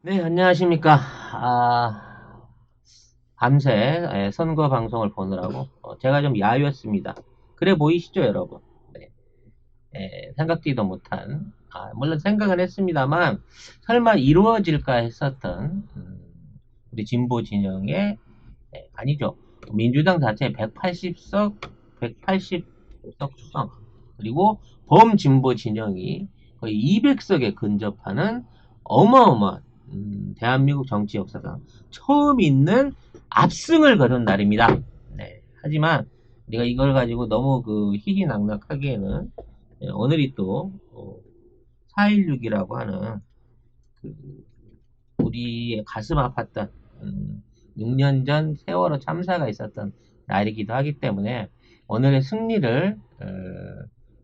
네, 안녕하십니까. 밤새 선거 방송을 보느라고 제가 좀 야유했습니다. 그래 보이시죠, 여러분? 네, 생각지도 못한, 물론 생각은 했습니다만 설마 이루어질까 했었던 우리 진보 진영의 아니죠. 민주당 자체 180석, 180석 수성 그리고 범진보 진영이 거의 200석에 근접하는 어마어마한 대한민국 정치 역사상 처음 있는 압승을 거둔 날입니다. 네. 하지만 우리가 이걸 가지고 너무 희희낙낙하기에는 오늘이 또 4.16이라고 하는 그 우리의 가슴 아팠던 6년 전 세월호 참사가 있었던 날이기도 하기 때문에 오늘의 승리를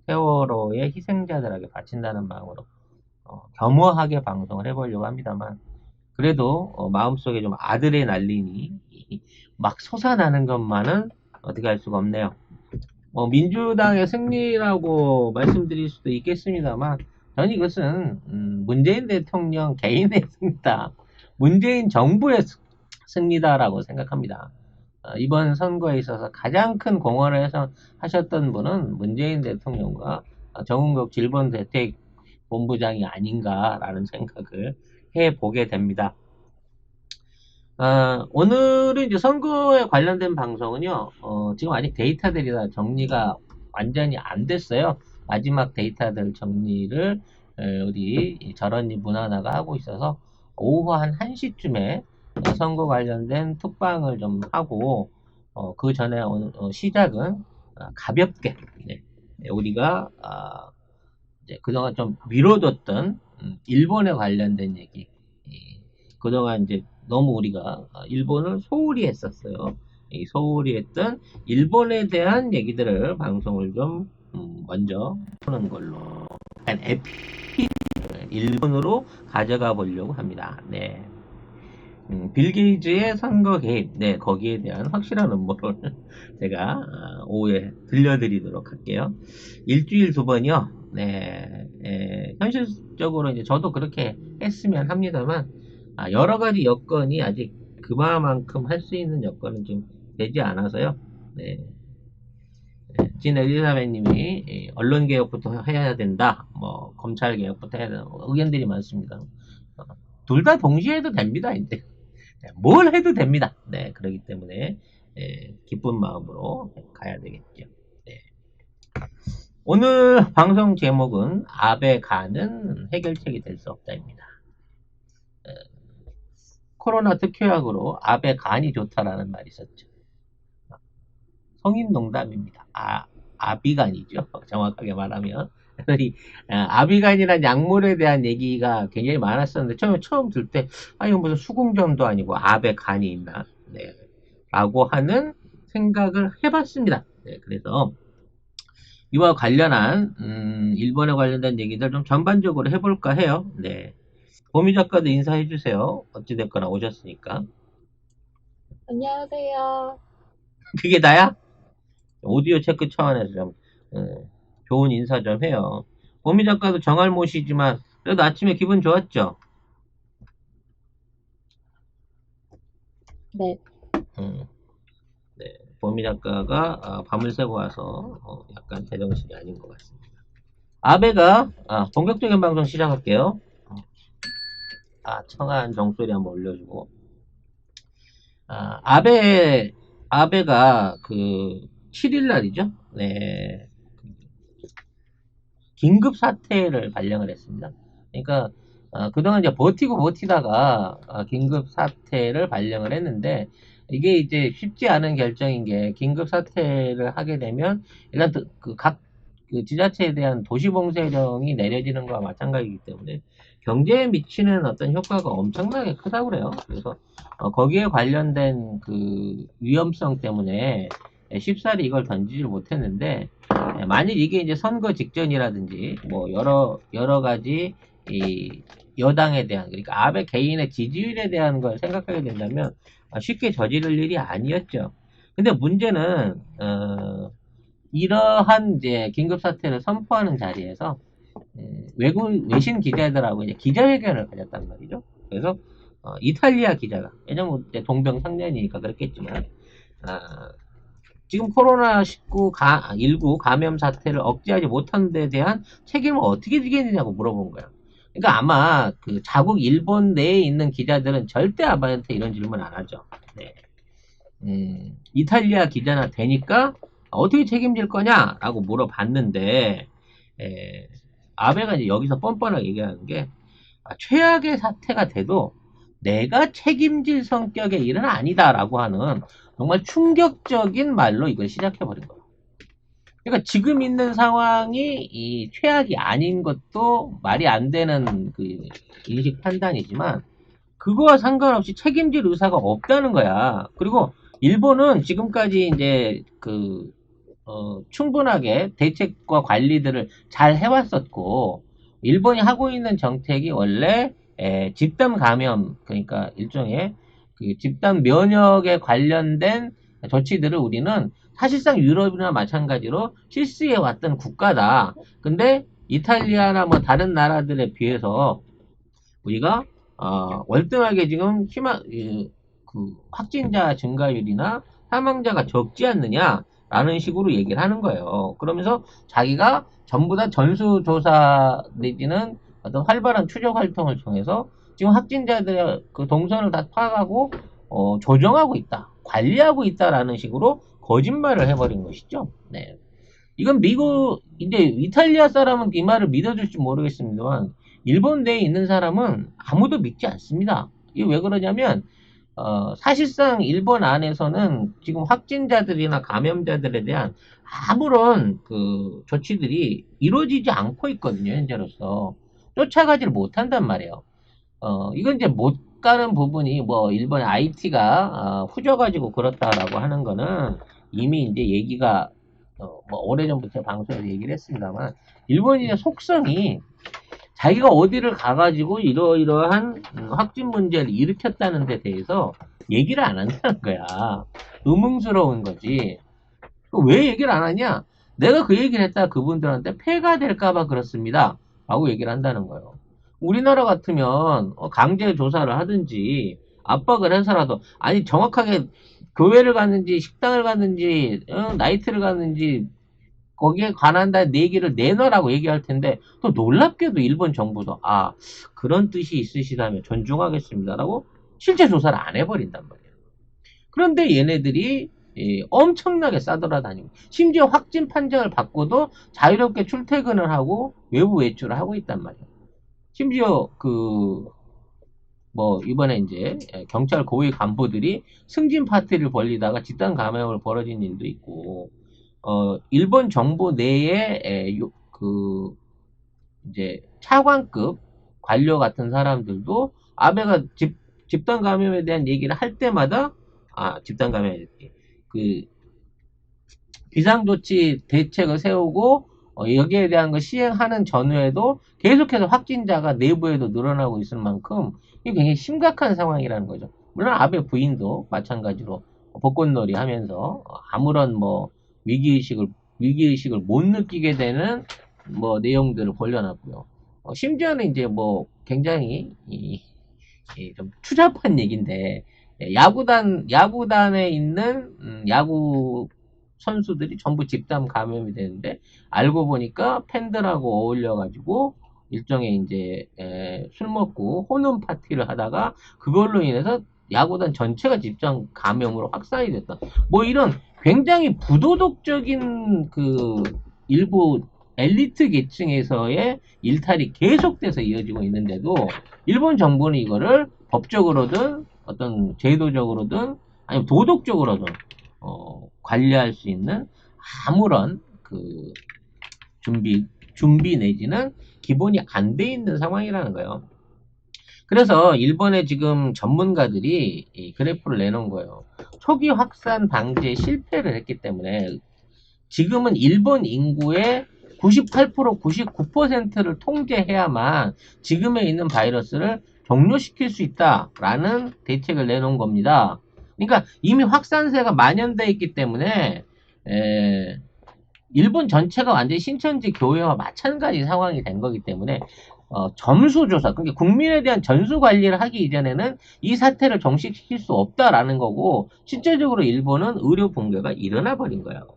세월호의 희생자들에게 바친다는 마음으로 겸허하게 방송을 해보려고 합니다만 그래도 마음속에 좀 아드레날린이 막 솟아나는 것만은 어떻게 할 수가 없네요. 민주당의 승리라고 말씀드릴 수도 있겠습니다만 저는 이것은 문재인 대통령 개인의 승리다. 문재인 정부의 승리다라고 생각합니다. 이번 선거에 있어서 가장 큰 공헌을 해서 하셨던 분은 문재인 대통령과 정은국 질본 대책 본부장이 아닌가라는 생각을 해보게 됩니다. 오늘은 이제 선거에 관련된 방송은요, 지금 아직 데이터들이 다 정리가 완전히 안 됐어요. 마지막 데이터들 정리를 우리 저런이 문화나가 하고 있어서 오후 한 1시쯤에 선거 관련된 특방을 좀 하고, 그 전에 오늘 시작은 가볍게, 네, 우리가, 이제 그동안 좀 미뤄뒀던 일본에 관련된 얘기, 그동안 이제 너무 우리가 일본을 소홀히 했었어요. 이 소홀히 했던 일본에 대한 얘기들을 방송을 좀 먼저 푸는 걸로 약간 에피를 일본으로 가져가 보려고 합니다. 네. 빌 게이츠의 선거 개입, 네, 거기에 대한 확실한 음모를 제가 오후에 들려드리도록 할게요. 일주일 두 번이요. 네, 현실적으로 이제 저도 그렇게 했으면 합니다만 여러 가지 여건이 아직 그만큼 할 수 있는 여건은 좀 되지 않아서요. 네, 진 엘리자베님이 언론 개혁부터 해야 된다, 뭐 검찰 개혁부터 해야 된다, 의견들이 많습니다. 둘 다 동시에 해도 됩니다. 이제 뭘 해도 됩니다. 네, 그렇기 때문에 기쁜 마음으로 가야 되겠죠. 네. 오늘 방송 제목은 아베 가는 해결책이 될 수 없다입니다. 코로나 특효약으로 아베 간이 좋다라는 말이 있었죠. 성인 농담입니다. 아비간이죠. 정확하게 말하면. 이 아비간이란 약물에 대한 얘기가 굉장히 많았었는데 처음 들 때 이거 무슨 수궁전도 아니고 아베 간이 있나? 네. 라고 하는 생각을 해봤습니다. 네, 그래서 이와 관련한 일본에 관련된 얘기들 좀 전반적으로 해볼까 해요. 네. 보미 작가도 인사해 주세요. 어찌됐거나 오셨으니까. 안녕하세요. 그게 다야? 오디오 체크 차원에서 좀 좋은 인사 좀 해요. 보미 작가도 정할못이지만 그래도 아침에 기분 좋았죠? 네. 음, 네. 보미 작가가 밤을 새고 와서 약간 제정신이 아닌 것 같습니다. 아베가 본격적인 방송 시작할게요. 청아한 종소리 한번 올려주고. 아, 아베, 아베가 7일 날이죠. 네. 긴급 사태를 발령을 했습니다. 그러니까, 그동안 이제 버티다가, 긴급 사태를 발령을 했는데, 이게 이제 쉽지 않은 결정인 게, 긴급 사태를 하게 되면, 일단 각 지자체에 대한 도시봉쇄령이 내려지는 거와 마찬가지이기 때문에, 경제에 미치는 어떤 효과가 엄청나게 크다고 그래요. 그래서, 거기에 관련된 위험성 때문에 쉽사리 이걸 던지질 못했는데, 만일 이게 이제 선거 직전이라든지 뭐 여러 가지 이 여당에 대한, 그러니까 아베 개인의 지지율에 대한 걸 생각하게 된다면 쉽게 저지를 일이 아니었죠. 근데 문제는 이러한 이제 긴급 사태를 선포하는 자리에서 외신 기자들하고 이제 기자회견을 가졌단 말이죠. 그래서 이탈리아 기자가, 왜냐면 동병상련이니까 그렇겠지만, 아, 지금 코로나19 감염 사태를 억제하지 못한 데 대한 책임을 어떻게 지겠느냐고 물어본 거야. 그러니까 아마 그 자국 일본 내에 있는 기자들은 절대 아바한테 이런 질문 안 하죠. 네. 이탈리아 기자나 되니까 어떻게 책임질 거냐라고 물어봤는데, 에, 아베가 이제 여기서 뻔뻔하게 얘기하는 게, 최악의 사태가 돼도 내가 책임질 성격의 일은 아니다라고 하는 정말 충격적인 말로 이걸 시작해버린 거예요. 그러니까 지금 있는 상황이 이 최악이 아닌 것도 말이 안 되는 그 인식 판단이지만, 그거와 상관없이 책임질 의사가 없다는 거야. 그리고 일본은 지금까지 이제 충분하게 대책과 관리들을 잘 해왔었고, 일본이 하고 있는 정책이 원래 집단 감염, 그러니까 일종의 그 집단 면역에 관련된 조치들을 우리는 사실상 유럽이나 마찬가지로 실시해 왔던 국가다. 근데 이탈리아나 뭐 다른 나라들에 비해서 우리가 월등하게 지금 그 확진자 증가율이나 사망자가 적지 않느냐라는 식으로 얘기를 하는 거예요. 그러면서 자기가 전부 다 전수조사 내지는 어떤 활발한 추적 활동을 통해서 지금 확진자들의 그 동선을 다 파악하고 조정하고 있다, 관리하고 있다라는 식으로 거짓말을 해버린 것이죠. 네. 이건 이제 이탈리아 사람은 이 말을 믿어줄지 모르겠습니다만, 일본 내에 있는 사람은 아무도 믿지 않습니다. 이게 왜 그러냐면, 사실상 일본 안에서는 지금 확진자들이나 감염자들에 대한 아무런 그 조치들이 이루어지지 않고 있거든요, 현재로서. 쫓아가지를 못한단 말이에요. 이건 이제 못 가는 부분이 뭐 일본의 IT가 후져가지고 그렇다라고 하는 거는 이미 이제 얘기가 뭐 오래전부터 방송에서 얘기를 했습니다만, 일본인의 속성이 자기가 어디를 가가지고 이러이러한 확진 문제를 일으켰다는 데 대해서 얘기를 안 한다는 거야. 의문스러운 거지. 왜 얘기를 안 하냐? 내가 그 얘기를 했다 그분들한테 폐가 될까봐 그렇습니다 라고 얘기를 한다는 거예요. 우리나라 같으면 강제 조사를 하든지 압박을 해서라도, 아니 정확하게 교회를 갔는지 식당을 갔는지 나이트를 갔는지 거기에 관한 얘기를 내놔라고 얘기할 텐데, 또 놀랍게도 일본 정부도 그런 뜻이 있으시다면 존중하겠습니다라고 실제 조사를 안 해버린단 말이에요. 그런데 얘네들이 엄청나게 싸돌아다니고, 심지어 확진 판정을 받고도 자유롭게 출퇴근을 하고 외부 외출을 하고 있단 말이에요. 심지어 뭐 이번에 이제 경찰 고위 간부들이 승진 파티를 벌리다가 집단 감염을 벌어진 일도 있고, 일본 정부 내에 이제 차관급 관료 같은 사람들도 아베가 집단 감염에 대한 얘기를 할 때마다, 집단 감염, 그 비상조치 대책을 세우고 여기에 대한 거 시행하는 전후에도 계속해서 확진자가 내부에도 늘어나고 있을 만큼 이게 굉장히 심각한 상황이라는 거죠. 물론 아베 부인도 마찬가지로 벚꽃놀이 하면서 아무런 뭐 위기의식을 못 느끼게 되는 뭐 내용들을 벌려놨고요. 심지어는 이제 뭐 굉장히 좀 추잡한 얘기인데, 야구단에 있는 야구 선수들이 전부 집단 감염이 되는데, 알고 보니까 팬들하고 어울려가지고 일종의 이제 술 먹고 호놈 파티를 하다가 그걸로 인해서 야구단 전체가 집단 감염으로 확산이 됐다. 뭐 이런 굉장히 부도덕적인 그 일부 엘리트 계층에서의 일탈이 계속돼서 이어지고 있는데도, 일본 정부는 이거를 법적으로든 어떤 제도적으로든 아니면 도덕적으로든 관리할 수 있는 아무런 그 준비 내지는 기본이 안 돼 있는 상황이라는 거예요. 그래서 일본의 지금 전문가들이 이 그래프를 내놓은 거예요. 초기 확산 방지에 실패를 했기 때문에 지금은 일본 인구의 98%, 99%를 통제해야만 지금에 있는 바이러스를 종료시킬 수 있다라는 대책을 내놓은 겁니다. 그러니까 이미 확산세가 만연되어 있기 때문에 일본 전체가 완전히 신천지 교회와 마찬가지 상황이 된 거기 때문에 점수 조사, 그러니까 국민에 대한 전수 관리를 하기 이전에는 이 사태를 종식시킬 수 없다라는 거고, 실제적으로 일본은 의료 붕괴가 일어나 버린 거예요.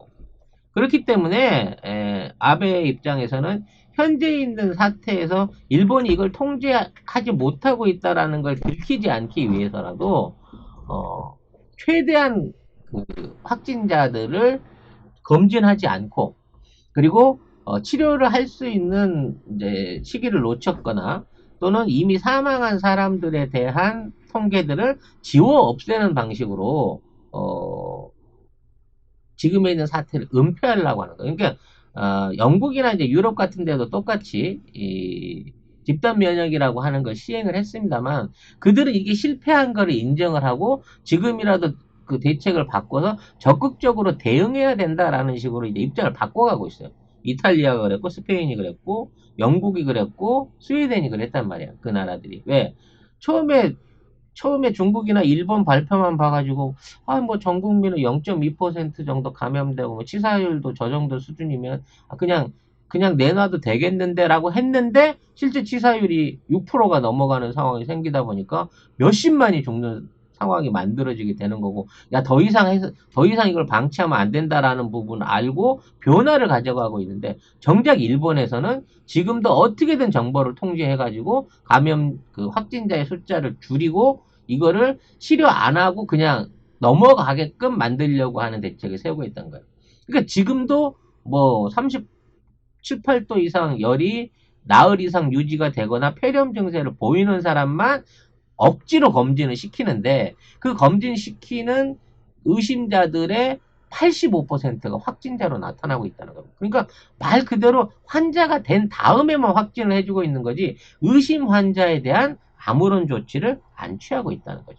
그렇기 때문에 아베 입장에서는 현재 있는 사태에서 일본이 이걸 통제하지 못하고 있다라는 걸 들키지 않기 위해서라도 최대한 그 확진자들을 검진하지 않고, 그리고 치료를 할 수 있는 이제 시기를 놓쳤거나 또는 이미 사망한 사람들에 대한 통계들을 지워 없애는 방식으로 지금에 있는 사태를 은폐하려고 하는 거예요. 그러니까 영국이나 이제 유럽 같은 데도 똑같이 이 집단 면역이라고 하는 걸 시행을 했습니다만, 그들은 이게 실패한 거를 인정을 하고 지금이라도 그 대책을 바꿔서 적극적으로 대응해야 된다라는 식으로 이제 입장을 바꿔가고 있어요. 이탈리아가 그랬고, 스페인이 그랬고, 영국이 그랬고, 스웨덴이 그랬단 말이야. 그 나라들이. 왜? 처음에 중국이나 일본 발표만 봐가지고, 뭐 전 국민은 0.2% 정도 감염되고, 뭐 치사율도 저 정도 수준이면, 그냥 내놔도 되겠는데라고 했는데, 실제 치사율이 6%가 넘어가는 상황이 생기다 보니까 몇십만이 죽는 상황이 만들어지게 되는 거고, 야, 더 이상 이걸 방치하면 안 된다라는 부분을 알고 변화를 가져가고 있는데, 정작 일본에서는 지금도 어떻게든 정보를 통제해가지고 그 확진자의 숫자를 줄이고 이거를 치료 안 하고 그냥 넘어가게끔 만들려고 하는 대책을 세우고 있던 거예요. 그러니까 지금도 뭐 37, 8도 이상 열이 나흘 이상 유지가 되거나 폐렴 증세를 보이는 사람만 억지로 검진을 시키는데, 그 검진 시키는 의심자들의 85%가 확진자로 나타나고 있다는 겁니다. 그러니까 말 그대로 환자가 된 다음에만 확진을 해주고 있는 거지, 의심 환자에 대한 아무런 조치를 안 취하고 있다는 거죠.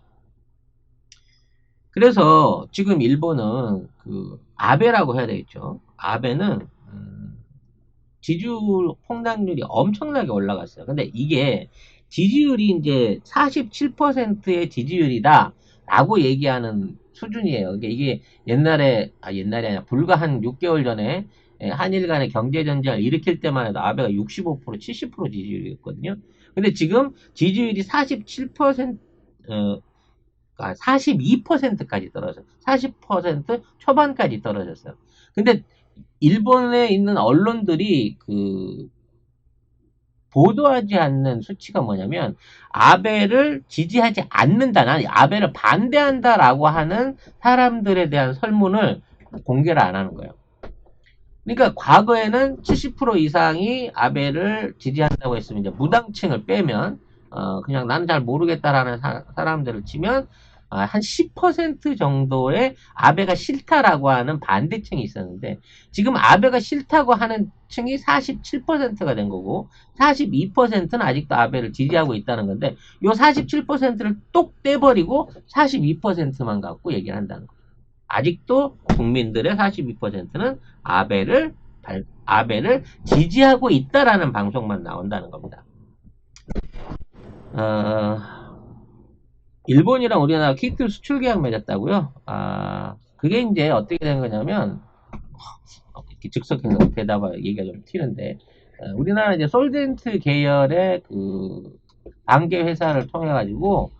그래서 지금 일본은 그 아베라고 해야 되겠죠. 아베는 지지율 폭락률이 엄청나게 올라갔어요. 근데 이게 지지율이 이제 47%의 지지율이다라고 얘기하는 수준이에요. 그러니까 이게 옛날이 아니라 불과 한 6개월 전에 한일 간의 경제전쟁을 일으킬 때만 해도 아베가 65%, 70% 지지율이었거든요. 근데 지금 지지율이 47%, 42%까지 떨어졌어요. 40% 초반까지 떨어졌어요. 근데 일본에 있는 언론들이 그 보도하지 않는 수치가 뭐냐면, 아베를 지지하지 않는다, 난 아베를 반대한다라고 하는 사람들에 대한 설문을 공개를 안 하는 거예요. 그러니까 과거에는 70% 이상이 아베를 지지한다고 했으면, 이제 무당층을 빼면 그냥 나는 잘 모르겠다라는 사람들을 치면 한 10% 정도의 아베가 싫다라고 하는 반대층이 있었는데, 지금 아베가 싫다고 하는 층이 47%가 된 거고, 42%는 아직도 아베를 지지하고 있다는 건데, 요 47%를 똑 떼버리고 42%만 갖고 얘기를 한다는 거예요. 아직도 국민들의 42%는 아베를 지지하고 있다라는 방송만 나온다는 겁니다. 어, 일본이랑 우리나라 키트 수출 계약 맺었다고요? 그게 이제 어떻게 된 거냐면, 이렇게 즉석해서 얘기가 좀 튀는데, 우리나라 이제 솔덴트 계열의 그 반개 회사를 통해 가지고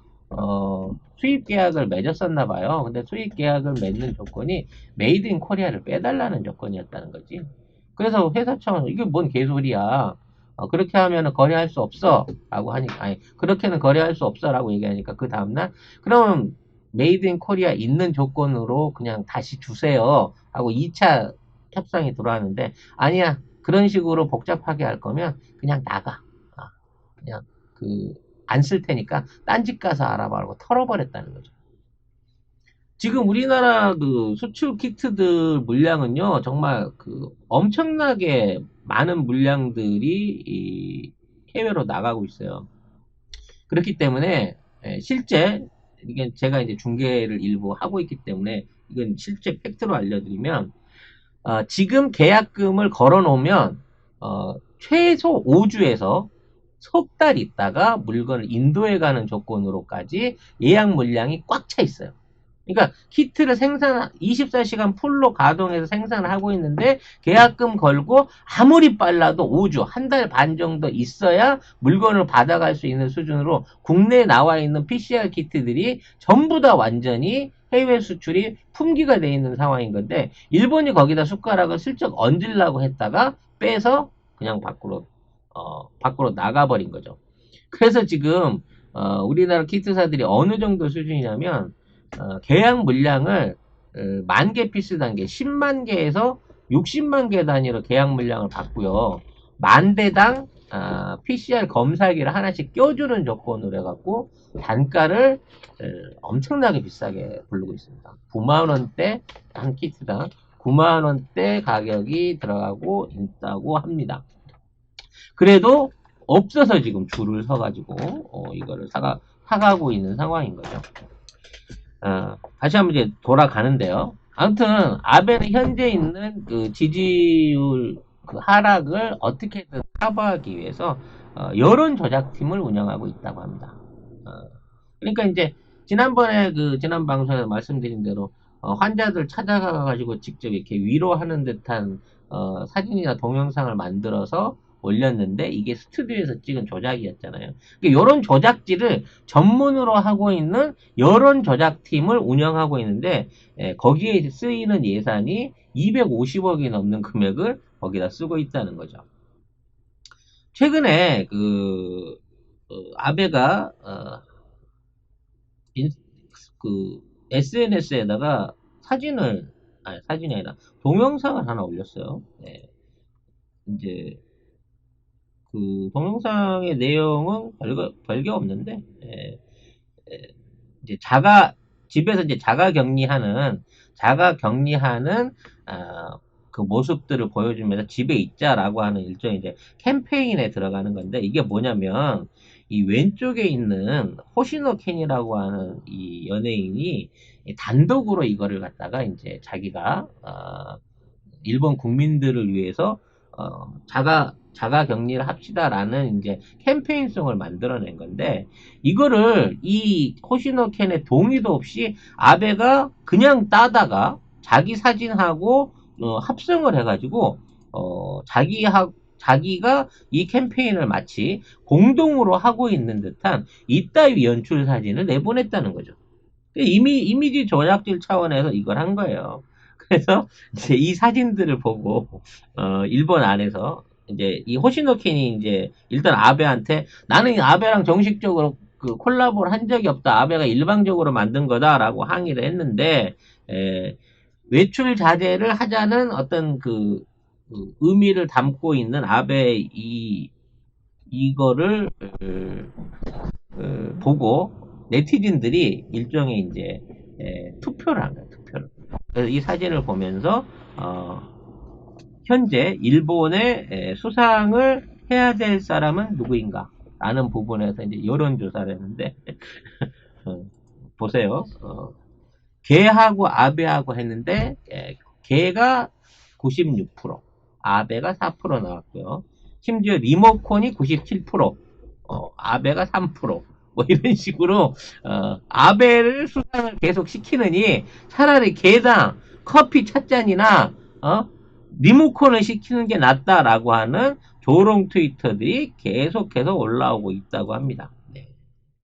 수입 계약을 맺었었나 봐요. 근데 수입 계약을 맺는 조건이 메이드 인 코리아를 빼달라는 조건이었다는 거지. 그래서 회사 차원 이게 뭔 개소리야. 그렇게 하면은 거래할 수 없어 라고 하니까, 아니 그렇게는 거래할 수 없어 라고 얘기하니까, 그 다음날 그럼 메이드 인 코리아 있는 조건으로 그냥 다시 주세요 하고 2차 협상이 들어왔는데, 아니야, 그런 식으로 복잡하게 할 거면 그냥 나가. 그냥 그 안 쓸 테니까 딴 집 가서 알아봐라고 털어버렸다는 거죠. 지금 우리나라 그 수출 키트들 물량은요, 정말 그 엄청나게 많은 물량들이 이 해외로 나가고 있어요. 그렇기 때문에 실제 이게 제가 이제 중개를 일부 하고 있기 때문에 이건 실제 팩트로 알려드리면, 지금 계약금을 걸어 놓으면 최소 5주에서 석 달 있다가 물건을 인도에 가는 조건으로까지 예약 물량이 꽉 차 있어요. 그러니까 키트를 24시간 풀로 가동해서 생산을 하고 있는데 계약금 걸고 아무리 빨라도 5주, 한 달 반 정도 있어야 물건을 받아갈 수 있는 수준으로 국내에 나와 있는 PCR 키트들이 전부 다 완전히 해외 수출이 품귀가 돼 있는 상황인 건데 일본이 거기다 숟가락을 슬쩍 얹으려고 했다가 빼서 그냥 밖으로 나가버린 거죠. 그래서 지금 우리나라 키트사들이 어느 정도 수준이냐면 계약 물량을 만 개 피스 단계 10만 개에서 60만 개 단위로 계약 물량을 받고요. 만 대당 PCR 검사기를 하나씩 껴주는 조건으로 해갖고 단가를 엄청나게 비싸게 부르고 있습니다. 9만 원대 한 키트당 9만 원대 가격이 들어가고 있다고 합니다. 그래도 없어서 지금 줄을 서가지고 이거를 사가고 있는 상황인 거죠. 다시 한번 이제 돌아가는데요. 아무튼 아베는 현재 있는 그 지지율 그 하락을 어떻게든 커버하기 위해서 여론 조작팀을 운영하고 있다고 합니다. 어, 그러니까 이제 지난 방송에서 말씀드린 대로 환자들 찾아가 가지고 직접 이렇게 위로하는 듯한 사진이나 동영상을 만들어서 올렸는데 이게 스튜디오에서 찍은 조작이었잖아요. 이런 조작질을 전문으로 하고 있는 여론 조작팀을 운영하고 있는데 거기에 쓰이는 예산이 250억이 넘는 금액을 거기다 쓰고 있다는 거죠. 최근에 아베가 그 SNS에다가 사진이 아니라 동영상을 하나 올렸어요. 네. 이제 그 동영상의 내용은 별게 없는데, 이제 집에서 이제 자가 격리하는, 그 모습들을 보여주면서 집에 있자라고 하는 일종의 이제 캠페인에 들어가는 건데, 이게 뭐냐면, 이 왼쪽에 있는 호시노 켄이라고 하는 이 연예인이 단독으로 이거를 갖다가 이제 자기가, 일본 국민들을 위해서 자가 격리를 합시다라는 이제 캠페인송을 만들어낸 건데 이거를 이 호시노 켄의 동의도 없이 아베가 그냥 따다가 자기 사진하고 합성을 해가지고 자기가 이 캠페인을 마치 공동으로 하고 있는 듯한 이따위 연출 사진을 내보냈다는 거죠. 이미지 조작질 차원에서 이걸 한 거예요. 그래서 이제 이 사진들을 보고 일본 안에서 이제 이 호시노 켄이 이제 일단 아베한테 나는 아베랑 정식적으로 그 콜라보를 한 적이 없다. 아베가 일방적으로 만든 거다라고 항의를 했는데 외출 자제를 하자는 어떤 그 의미를 담고 있는 아베 이거를 보고 네티즌들이 일종의 이제 투표를 한 거예요. 투표를. 그래서 이 사진을 보면서 현재 일본의 수상을 해야 될 사람은 누구인가? 라는 부분에서 이제 여론조사를 했는데 보세요. 걔하고 아베하고 했는데 걔가 96%, 아베가 4% 나왔고요. 심지어 리모컨이 97%, 아베가 3%. 뭐 이런 식으로 아베를 수상을 계속 시키느니 차라리 걔당 커피 찻잔이나 리모컨을 시키는 게 낫다라고 하는 조롱 트위터들이 계속해서 올라오고 있다고 합니다.